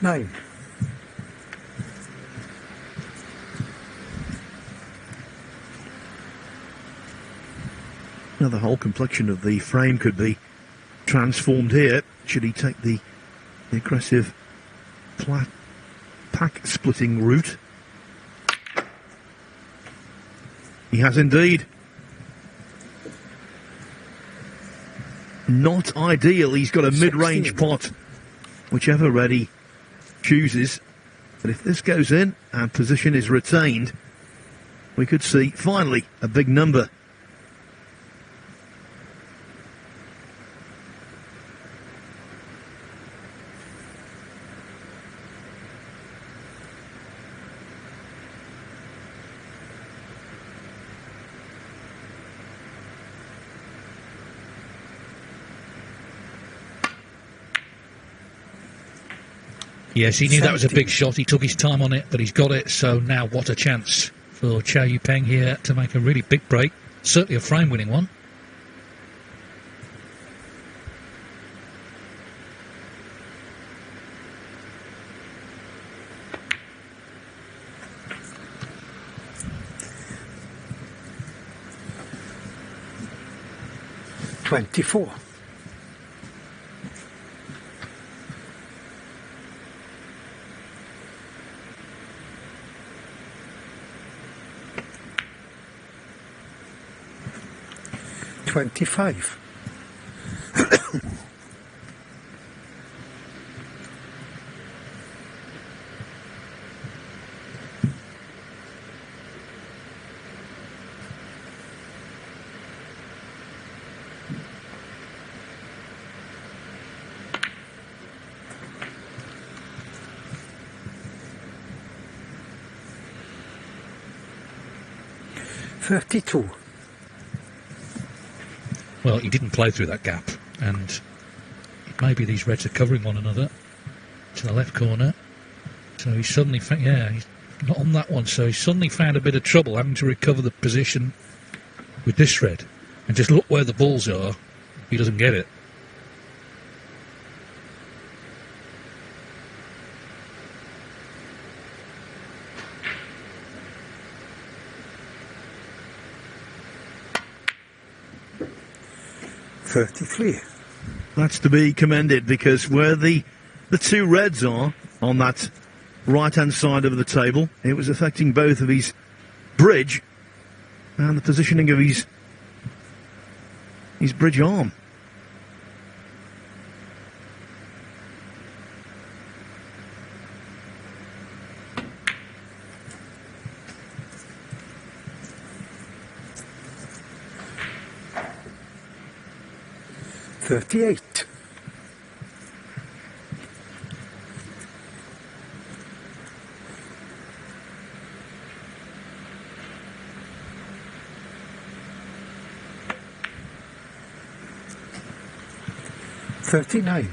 9. Now the whole complexion of the frame could be transformed here should he take the aggressive pack splitting route. He has indeed. Not ideal. He's got a mid-range pot, whichever red he chooses. But if this goes in and position is retained, we could see finally a big number. Yes, he knew that was a big shot. He took his time on it, but he's got it. So now what a chance for Chow Yu-peng here to make a really big break. Certainly a frame-winning one. .24. 25. 32. Well, he didn't play through that gap, and maybe these reds are covering one another to the left corner. So he suddenly, he's not on that one, so he suddenly found a bit of trouble having to recover the position with this red. And just look where the balls are, he doesn't get it. That's to be commended, because where the two reds are on that right-hand side of the table, it was affecting both of his bridge and the positioning of his bridge arm. .38. 39.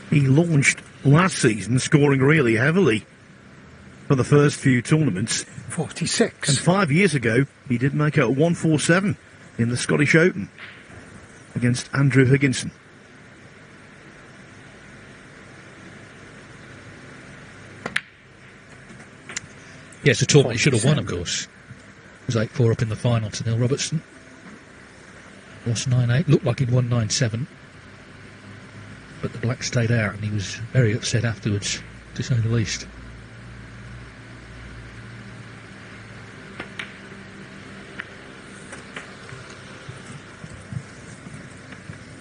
He launched last season scoring really heavily for the first few tournaments. 46. And 5 years ago, he did make a 147 in the Scottish Open against Andrew Higginson. Yes, a tournament he should have won, of course. It was 8-4 up in the final to Neil Robertson. Lost 9-8. Looked like he'd won 9-7. But the black stayed out, and he was very upset afterwards, to say the least.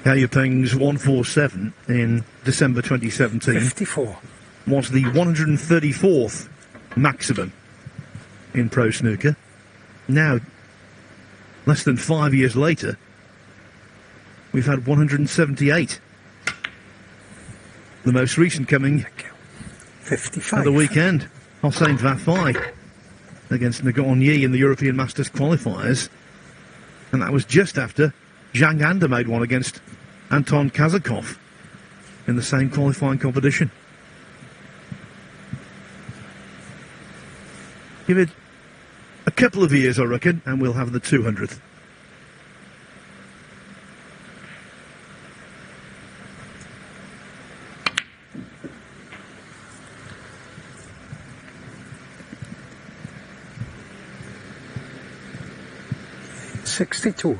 Chow Yu-peng's 147 in December 2017 54. was the 134th maximum in pro snooker. Now, less than 5 years later, we've had 178. The most recent coming 55. at the weekend, Hossein Vafai against Nagon Yi in the European Masters qualifiers. And that was just after Zhang Anda made one against Anton Kazakov in the same qualifying competition. Give it a couple of years, I reckon, and we'll have the 200th. $62.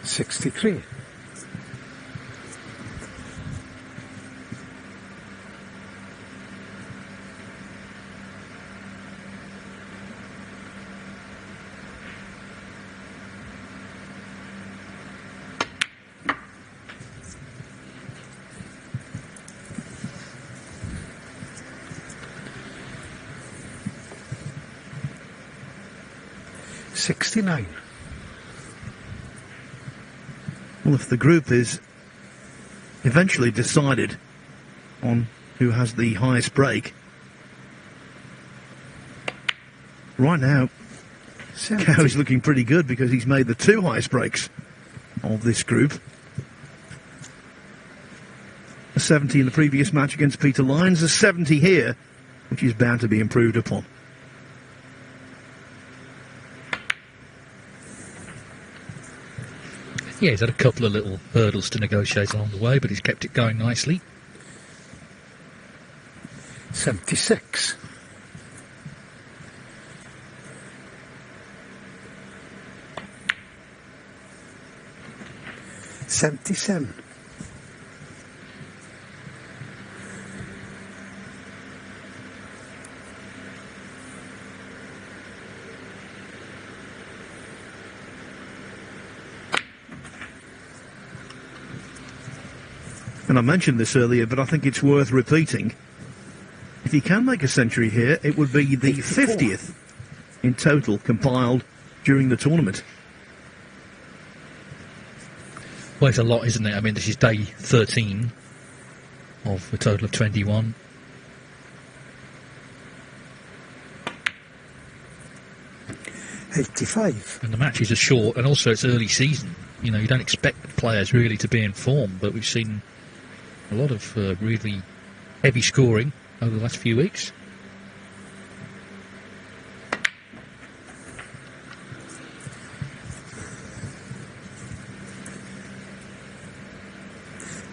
63. 69. Well, if the group is eventually decided on who has the highest break, right now, Cow is looking pretty good because he's made the 2 highest breaks of this group. A 70 in the previous match against Peter Lyons, a 70 here, which is bound to be improved upon. Yeah, he's had a couple of little hurdles to negotiate along the way, but he's kept it going nicely. 76. 77. 'And I mentioned this earlier, but I think it's worth repeating. If he can make a century here, it would be the 50th in total compiled during the tournament. Well, it's a lot, isn't it? I mean, this is day 13 of a total of 21. $85. And the matches are short, and also it's early season. You know, you don't expect players really to be in form, but we've seen a lot of really heavy scoring over the last few weeks.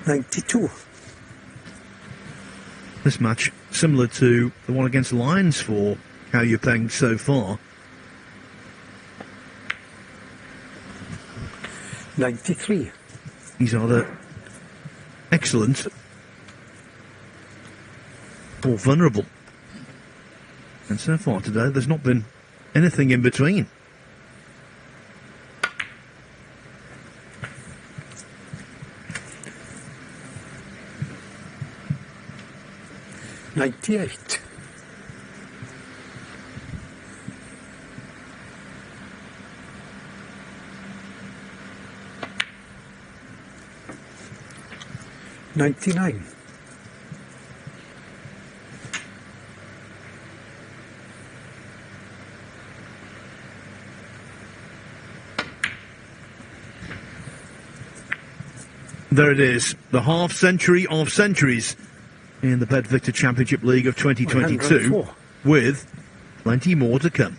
$92. This match, similar to the one against Lions for Cao Yupeng so far. 93. He's either excellent or vulnerable. And so far today, there's not been anything in between. $98. 99. 'There it is, the half century of centuries in the Bet Victor Championship League of 2022, 104. with plenty more to come.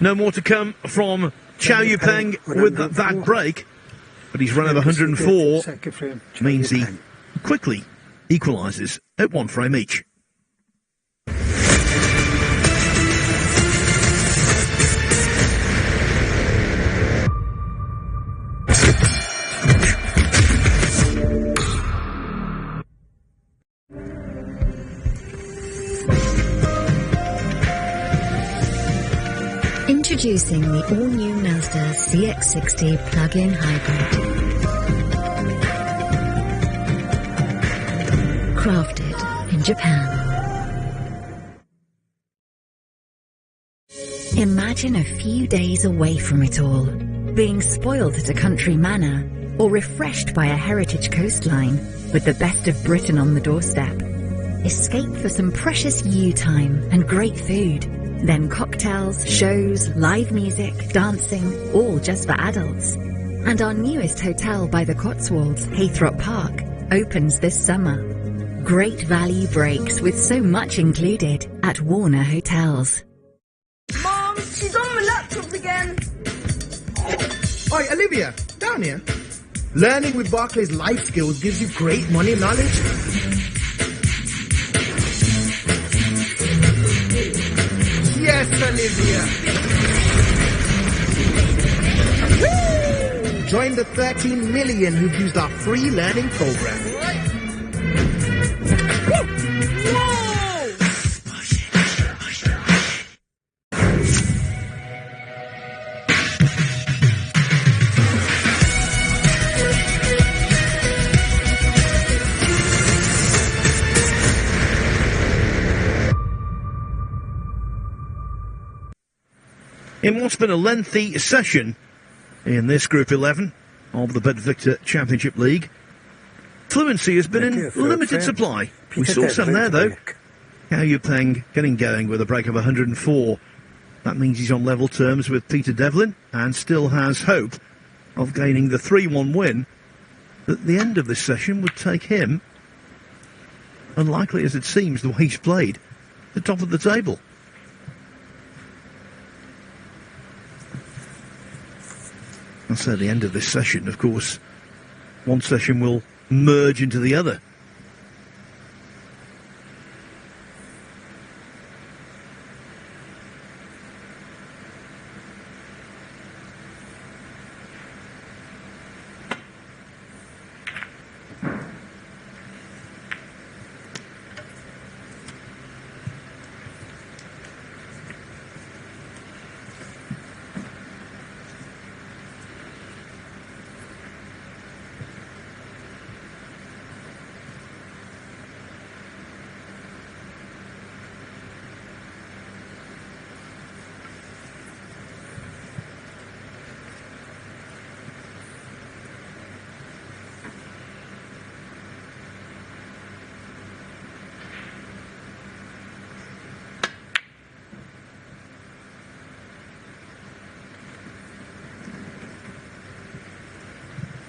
No more to come from Cao Yupeng with that break, but he's run of 104, means he quickly equalises at 1 frame each. Introducing the all-new Mazda CX-60 plug-in hybrid. Crafted in Japan. Imagine a few days away from it all, being spoiled at a country manor, or refreshed by a heritage coastline, with the best of Britain on the doorstep. Escape for some precious you time and great food. Then cocktails, shows, live music, dancing, all just for adults. And our newest hotel by the Cotswolds, Haythrop Park, opens this summer. Great value breaks with so much included at Warner Hotels. Mom, she's on my laptop again. Oi, Olivia, down here. Learning with Barclays Life Skills gives you great money knowledge. Yes, Olivia. Woo! Join the 13 million who've used our free learning program. In what's been a lengthy session in this Group 11 of the Bedford Championship League, fluency has been in limited supply. We saw some there, though. Cao Yupeng getting going with a break of 104. That means he's on level terms with Peter Devlin and still has hope of gaining the 3-1 win. At the end of this session would take him, unlikely as it seems the way he's played, the top of the table. I say the end of this session, of course, one session will merge into the other.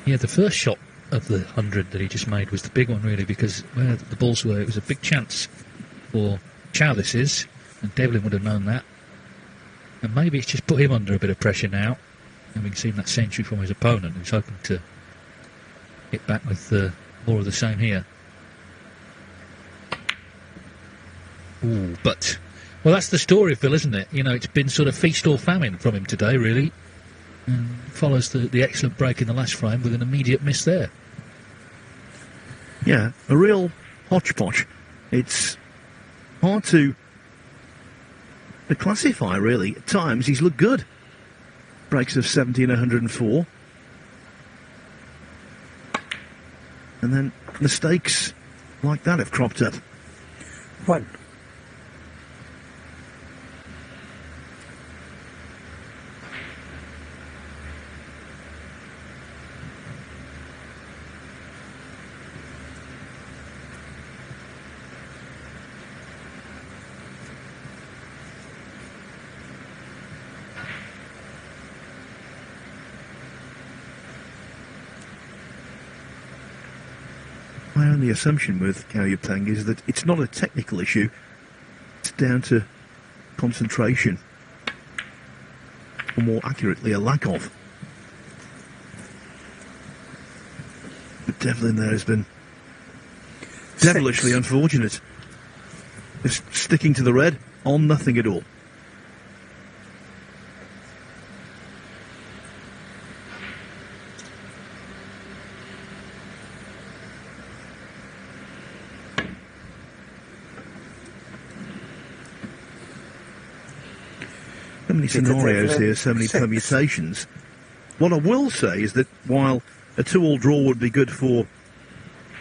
Yeah, the first shot of the 100 that he just made was the big one, really, because where the balls were, it was a big chance for Cao, this is, and Devlin would have known that. And maybe it's just put him under a bit of pressure now, having seen that century from his opponent, who's hoping to get back with more of the same here. Ooh, but, well, that's the story, Phil, isn't it? You know, it's been sort of feast or famine from him today, really. And follows the excellent break in the last frame with an immediate miss there. Yeah, a real hodgepodge. It's hard to classify, really. At times, he's looked good. Breaks of 70 and 104. And then mistakes like that have cropped up. One. My only assumption with Cao Yupeng is that it's not a technical issue. It's down to concentration, or more accurately, a lack of. But Devlin there has been devilishly unfortunate. Just sticking to the red on nothing at all. many scenarios here, so many 6. permutations. What I will say is that while a 2-all draw would be good for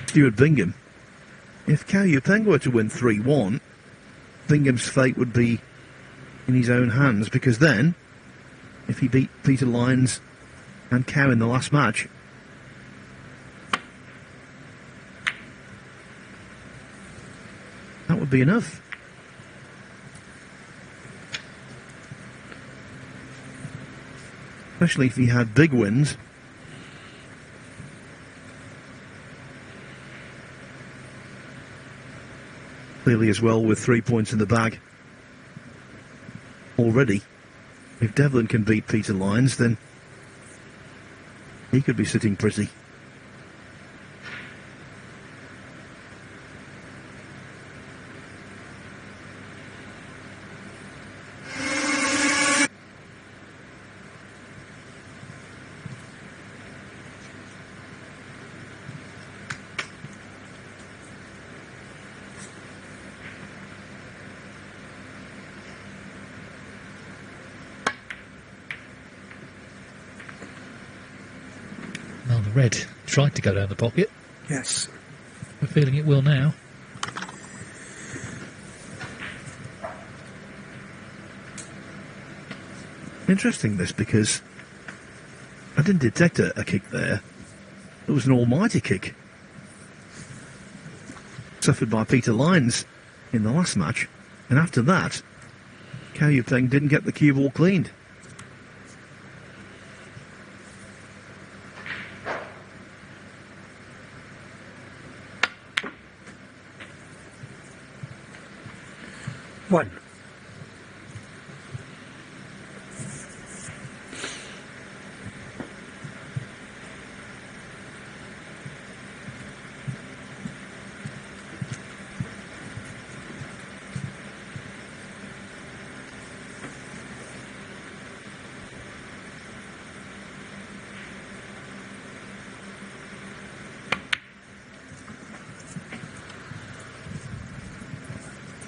Stuart Bingham, if Cao Yupeng were to win 3-1, Bingham's fate would be in his own hands, because then, if he beat Peter Lyons and Cao in the last match, that would be enough. Especially if he had big wins. Clearly as well with 3 points in the bag already. If Devlin can beat Peter Lyons, then he could be sitting pretty. Well, the red tried to go down the pocket. Yes. We're feeling it will now. Interesting this, because I didn't detect a kick there. It was an almighty kick. Suffered by Peter Lyons in the last match. And after that, Cao Yupeng didn't get the cue ball cleaned. One.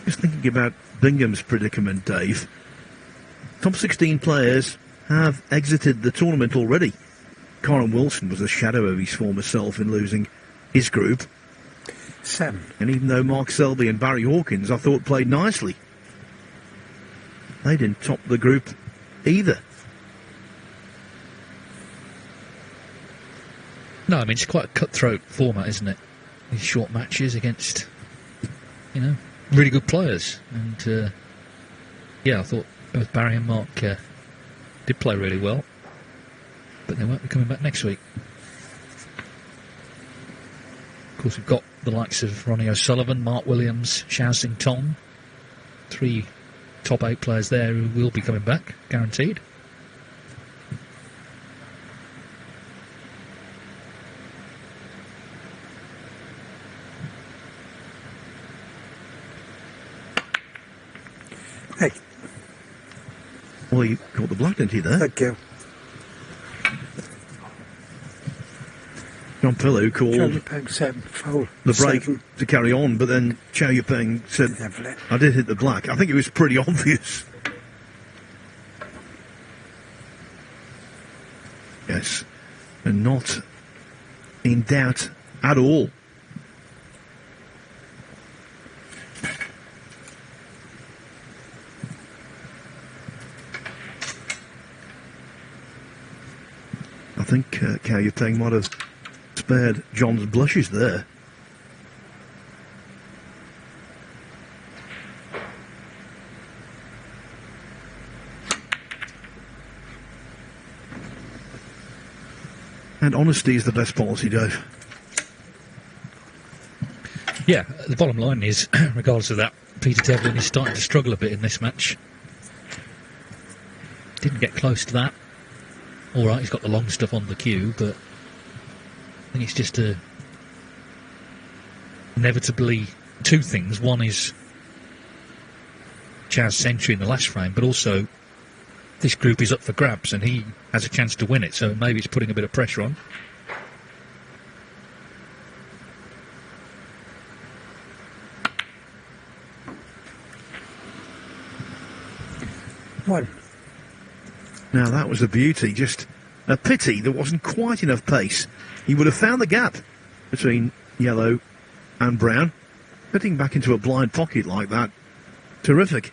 Just thinking about Bingham's predicament, Dave. Top 16 players have exited the tournament already. Corin Wilson was a shadow of his former self in losing his group. 7. And even though Mark Selby and Barry Hawkins, I thought, played nicely, they didn't top the group either. No, I mean, it's quite a cutthroat format, isn't it? These short matches against, really good players. And, I thought both Barry and Mark did play really well. But they won't be coming back next week. Of course, we've got the likes of Ronnie O'Sullivan, Mark Williams, Xiao Xing Tong. 3 top 8 players there who will be coming back, guaranteed. Hey, Well, you caught the black, didn't you, there? thank you. John Pillow called Cao Yupeng 7. Foul. the break 7. to carry on, but then Cao Yupeng said, Devlin. I did hit the black. I think it was pretty obvious. Yes, and not in doubt at all. I think Cao Yupeng might have spared John's blushes there. And honesty is the best policy, Dave. Yeah, the bottom line is, regardless of that, Peter Devlin is starting to struggle a bit in this match. Didn't get close to that. All right, he's got the long stuff on the cue, but I think it's just inevitably 2 things. One is Chaz's century in the last frame, but also this group is up for grabs and he has a chance to win it, so maybe it's putting a bit of pressure on. One. Now that was a beauty, just a pity there wasn't quite enough pace. He would have found the gap between yellow and brown. Getting back into a blind pocket like that, terrific.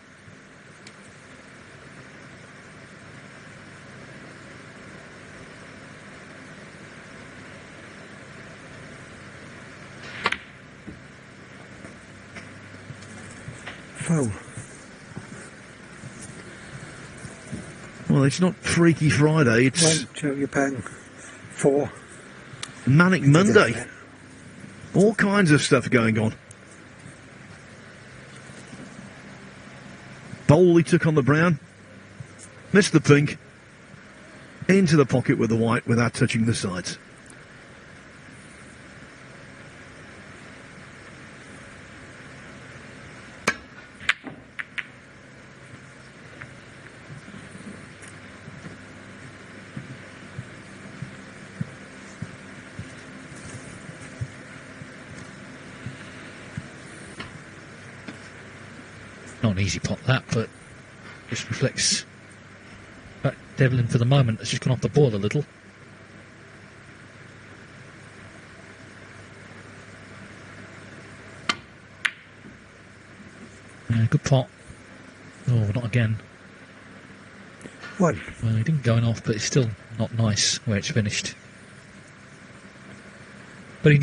Foul. Well, it's not Freaky Friday, it's 1, Joey Pang. 4. Manic Monday. All kinds of stuff going on. Bowley took on the brown, missed the pink, into the pocket with the white without touching the sides. Not an easy pot that, but just reflects that Devlin for the moment has just gone off the ball a little. Yeah, good pot. Oh, not again. 1. Well, he didn't go off, but it's still not nice where it's finished. But in